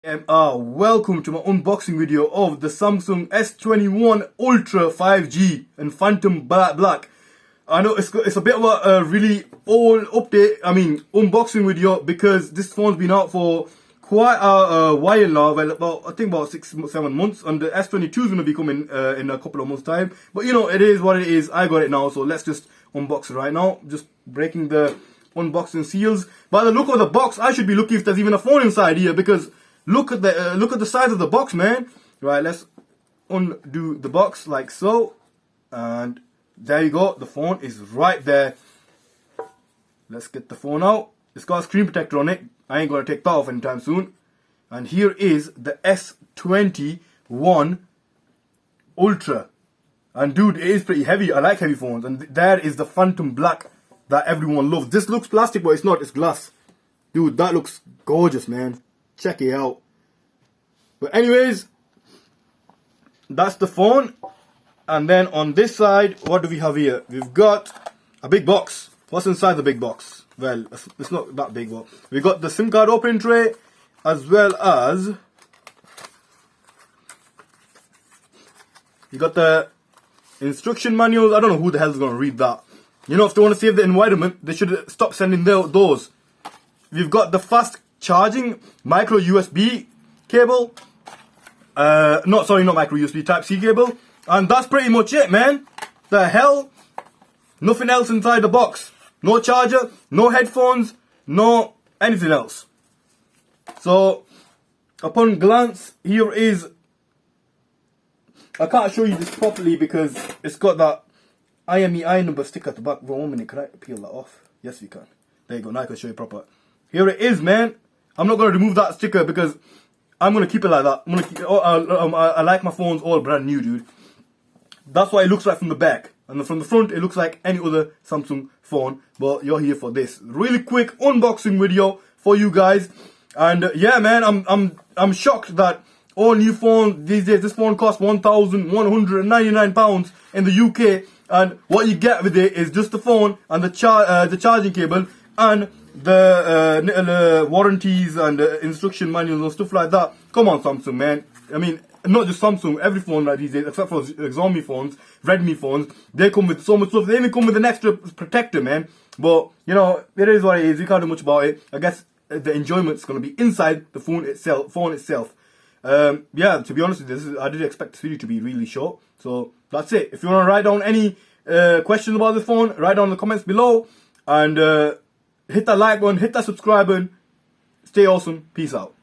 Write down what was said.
Welcome to my unboxing video of the Samsung S21 Ultra 5G and Phantom Black. I know it's a bit of a really old unboxing video because this phone's been out for quite a while now. Well, I think about 6-7 months, and the S22 is going to be coming in a couple of months' time. But you know, it is what it is. I got it now, so let's just unbox it right now. Just breaking the unboxing seals. By the look of the box, I should be looking if there's even a phone inside here, because look at the size of the box, man. Right, let's undo the box like so, and there you go. The phone is right there. Let's get the phone out. It's got a screen protector on it. I ain't gonna take that off anytime soon. And here is the S21 Ultra. And dude, it is pretty heavy. I like heavy phones. And there is the Phantom Black that everyone loves. This looks plastic, but it's not. It's glass. Dude, that looks gorgeous, man. Check it out. But anyways, that's the phone. And then on this side, what do we have here? We've got a big box. What's inside the big box? Well, it's not that big, but we got the SIM card opening tray, as well as you got the instruction manuals. I don't know who the hell is going to read that. You know, if they want to save the environment, they should stop sending those. We've got the fast charging micro USB cable. Not micro USB, Type C cable. And that's pretty much it, man. The hell? Nothing else inside the box. No charger, no headphones, no anything else. So, upon glance, here is... I can't show you this properly because it's got that IMEI number sticker at the back. 1 minute, can I peel that off? Yes, we can. There you go, now I can show you proper. Here it is, man. I'm not going to remove that sticker because I'm going to keep it like that. I like my phones all brand new, dude. That's what it looks like from the back. And from the front, it looks like any other Samsung phone. But you're here for this really quick unboxing video for you guys. And yeah, man, I'm shocked that all new phones these days, this phone costs £1,199 in the UK. And what you get with it is just the phone and the charging cable and the warranties and instruction manuals and stuff like that. Come on, Samsung, man. I mean, not just Samsung, every phone like these days, except for Xiaomi phones, Redmi phones, they come with so much stuff. They even come with an extra protector, man. But, you know, it is what it is. You can't do much about it. I guess the enjoyment's going to be inside the phone itself. Yeah, to be honest with you, I did expect this video to be really short. So, that's it. If you want to write down any questions about the phone, write down in the comments below. And hit that like button, hit that subscribe button. Stay awesome. Peace out.